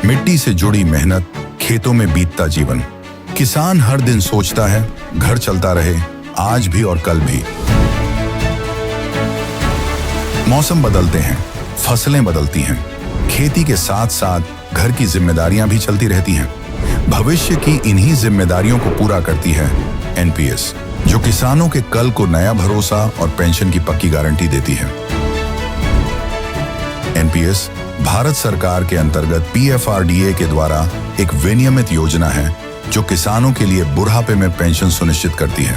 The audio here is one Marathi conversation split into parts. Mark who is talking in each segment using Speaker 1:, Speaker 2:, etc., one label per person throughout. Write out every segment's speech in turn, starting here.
Speaker 1: मिट्टी से जुड़ी मेहनत, खेतों में बीतता जीवन। किसान हर दिन सोचता है घर चलता रहे, आज भी और कल भी। मौसम बदलते हैं, फसलें बदलती हैं, खेती के साथ साथ घर की जिम्मेदारियां भी चलती रहती हैं। भविष्य की इन्हीं जिम्मेदारियों को पूरा करती है एनपीएस, जो किसानों के कल को नया भरोसा और पेंशन की पक्की गारंटी देती है। एनपीएस भारत सरकार के अंतर्गत पीएफआरडीए के द्वारा एक विनियमित योजना है जो किसानों के लिए बुढ़ापे में पेंशन सुनिश्चित करती है।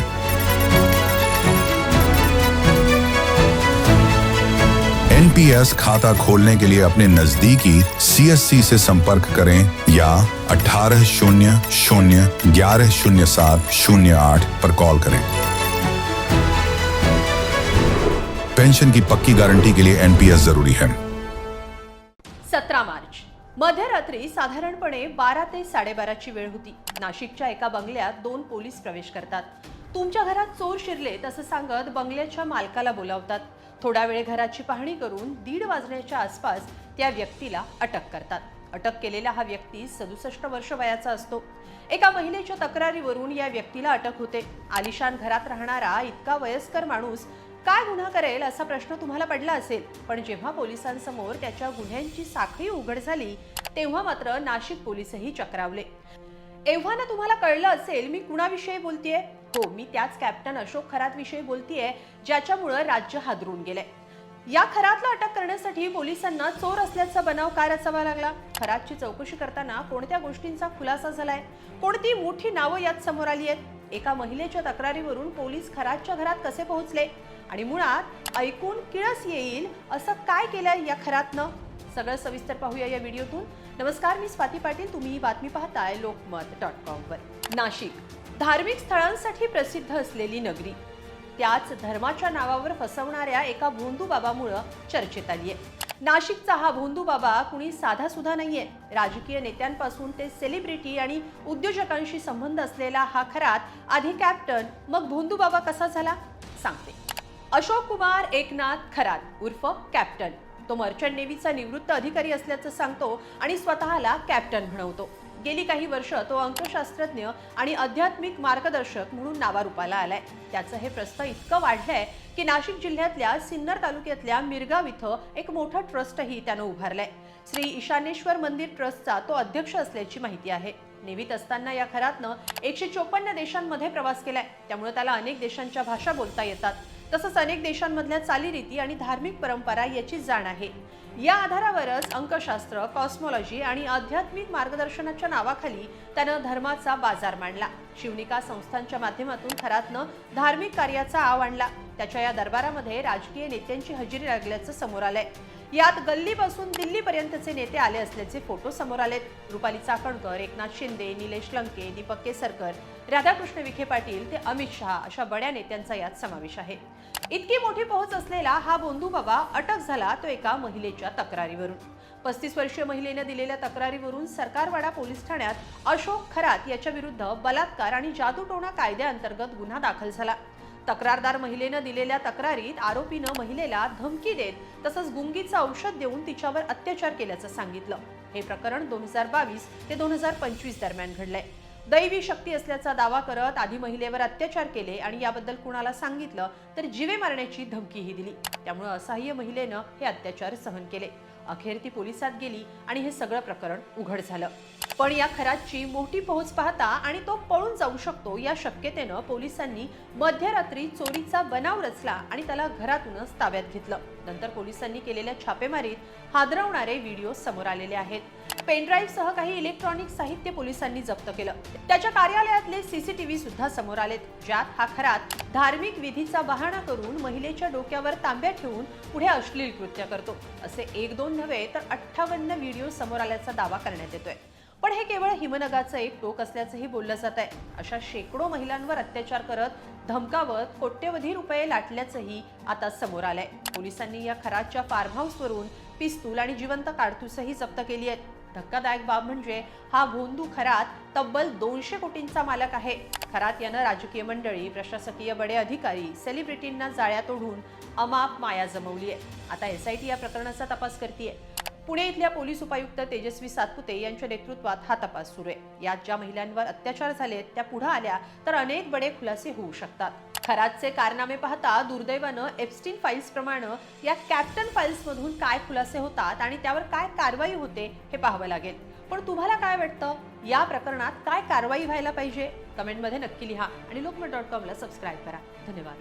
Speaker 1: एनपीएस खाता खोलने के लिए अपने नजदीकी सीएससी से संपर्क करें या 1800-1107-08 पर कॉल करें। पेंशन की पक्की गारंटी के लिए एनपीएस जरूरी है।
Speaker 2: 17 मार्च मध्यरात्री साधारणपणे 12 ते 12:30ची वेळ होती। नाशिकच्या एका बंगल्यात 2 पोलीस प्रवेश करतात। तुमच्या घरात चोर शिरलेत असं सांगत बंगल्याच्या मालकाला बोलावतात। थोडा वेळ घराची पाहणी करून 1:30 वाजण्याच्या आसपास त्या व्यक्तीला अटक करतात। अटक केलेला हा व्यक्ती 67 वर्ष वयाचा असतो। एका महिलेच्या तक्रारीवरून या व्यक्तीला अटक होते। आलिशान घरात राहणारा इतका वयस्कर माणूस काय गुन्हा करेल असा प्रश्न तुम्हाला पडला असेल, पण जेव्हा पोलिसांसमोर त्याच्या गुन्ह्यांची साखळी उघड झाली तेव्हा मात्र नाशिक पोलीसही चक्रावले। एव्हाना तुम्हाला कळलं असेल मी कुणाविषयी बोलतेय? हो, मी त्याच कॅप्टन अशोक खरात विषयी बोलतेय, ज्याच्यामुळे राज्य हादरून गेलंय। या खरातला अटक करण्यासाठी पोलिसांना चोर असल्याचा बनाव का रचावा लागला? खरातची चौकशी करताना कोणत्या गोष्टींचा खुलासा झालाय? कोणती मोठी नावं यात समोर आली आहेत? एका महिलेच्या तक्रारीवरून पोलीस खरातच्या घरात कसे पोहोचले आणि मुळात ऐकून किळस येईल असं काय केलंय या खरातनं? सगळं सविस्तर पाहूया या व्हिडिओतून। नमस्कार, मी स्वाती पाटील, तुम्ही ही बातमी पाहताय लोकमत.com वर। नाशिक धार्मिक स्थळांसाठी प्रसिद्ध असलेली नगरी, त्याच धर्माच्या नावावर फसवणाऱ्या एका भोंदू बाबामुळे चर्चेत आली आहे। नाशिकचा हा भोंदू बाबा कुणी साधा सुद्धा नाहीये। राजकीय नेत्यांपासून ते सेलिब्रिटी आणि उद्योजकांशी संबंध असलेला हा खरात आधी कॅप्टन मग भोंदू बाबा कसा झाला सांगते। अशोक कुमार एकनाथ खरात उर्फ कॅप्टन, तो मर्चंट नेव्हीचा निवृत्त अधिकारी असल्याचं सांगतो आणि स्वतःला कॅप्टन म्हणवतो। गेली काही वर्ष तो अंकशास्त्रज्ञ आणि आध्यात्मिक मार्गदर्शक म्हणून नावारूपाला आलाय। त्याचं हे प्रस्थ इतकं वाढलंय की नाशिक जिल्ह्यातल्या सिन्नर तालुक्यातल्या मिरगाव इथं एक मोठं ट्रस्टही त्यानं उभारलंय। श्री ईशानेश्वर मंदिर ट्रस्टचा तो अध्यक्ष असल्याची माहिती आहे। नेव्हीत असताना या खरातनं 154 देशांमध्ये प्रवास केलाय, त्यामुळे त्याला अनेक देशांच्या भाषा बोलता येतात। तसंच अनेक देशांमधल्या चालीरीती आणि धार्मिक परंपरा याची जाण आहे। या आधारावरच अंकशास्त्र, कॉस्मॉलॉजी आणि आध्यात्मिक मार्गदर्शनाच्या नावाखाली त्यानं धर्माचा बाजार मांडला। शिवनिका संस्थांच्या माध्यमातून खरातनं धार्मिक कार्याचा आव आणला। त्याच्या या दरबारामध्ये राजकीय नेत्यांची हजेरी लागल्याचं समोर आलंय। यात गल्लीपासून दिल्लीपर्यंतचे नेते आले असल्याचे फोटो समोर आलेत। रुपाली चाकणकर, एकनाथ शिंदे, निलेश लंके, दीपक केसरकर, राधाकृष्ण विखे पाटील ते अमित शहा अशा बड्या नेत्यांचा यात समावेश आहे। इतकी मोठी पहुंच असलेला हा भोंदू बाबा अटक झाला तो एका महिलेच्या तक्रारीवरून। 35 वर्षीय महिलेने दिलेल्या तक्रारीवरून सरकारवाडा पोलीस ठाण्यात अशोक खरात याच्या विरुद्ध बलात्कार आणि जादूटोणा कायद्याअंतर्गत गुन्हा दाखल झाला। तक्रारदार महिलेने दिलेल्या तक्रारीत आरोपीनं महिलेला धमकी देत तसंच गुंगीचं औषध देऊन तिच्यावर अत्याचार केल्याचं सांगितलं। हे प्रकरण 2022 ते 2025 दरम्यान घडलंय। दैवी शक्ती असल्याचा दावा करत आधी महिलेवर अत्याचार केले आणि याबद्दल कुणाला सांगितलं तर जीवे मारण्याची धमकीही दिली। त्यामुळे असहाय्य महिलेनं हे अत्याचार सहन केले। अखेर ती पोलिसात गेली आणि हे सगळं प्रकरण उघड झालं। पण या खरातची मोठी पहुंच पाहता आणि तो पळून जाऊ शकतो या शक्यतेनं पोलिसांनी मध्यरात्री चोरीचा बनाव रचला आणि त्याला घरातूनच ताब्यात घेतलं। नंतर पोलिसांनी केलेल्या छापेमारीत हादरवणारे व्हिडिओ समोर आलेले आहेत। पेनड्राईव्ह सह काही इलेक्ट्रॉनिक साहित्य पोलिसांनी जप्त केलं। त्याच्या कार्यालयातले सीसीटीव्ही सुद्धा समोर आलेत, ज्यात हा खरात धार्मिक विधीचा बहाणा करून महिलेच्या डोक्यावर तांब्या ठेवून पुढे अश्लील कृत्य करतो असे 1-2 नव्हे तर 58 व्हिडिओ समोर आल्याचा दावा करण्यात येतोय। पण हे केवळ हिमनगाचं एक टोक असल्याचंही बोललं जात आहे। अशा शेकडो महिलांवर अत्याचार करत धमकावत कोट्यवधी रुपये लाटल्याचंही आता समोर आलंय। पोलिसांनी या खरातच्या फार्म हाऊसवरून पिस्तूल आणि जिवंत काडतुसही जप्त केली आहेत। धक्कादायक बाब म्हणजे हा भोंदू खरात तब्बल 200 कोटींचा मालक आहे। खरात यानं राजकीय मंडळी, प्रशासकीय बडे अधिकारी, सेलिब्रिटींना जाळ्यात ओढून अमाप माया जमवली आहे। आता एसआयटी या प्रकरणाचा तपास करतेय। पुणे इथल्या पोलीस उपायुक्त तेजस्वी सातपुते यांच्या नेतृत्वात हा तपास सुरू आहे. यात ज्या महिलांवर अत्याचार झालेत त्या पुढे आल्या तर अनेक बडे खुलासे होऊ शकतात. खरातचे कारनामे पाहता दुर्दैवानं एप्स्टीन फाईल्स प्रमाणे या कॅप्टन फाईल्स मधून काय खुलासे होतात आणि त्यावर काय कारवाई होते हे पाहावं लागेल. पण तुम्हाला काय वाटतं, या प्रकरणात काय कारवाई व्हायला पाहिजे? कमेंटमध्ये नक्की लिहा आणि लोकमत.com ला सबस्क्राईब करा. धन्यवाद.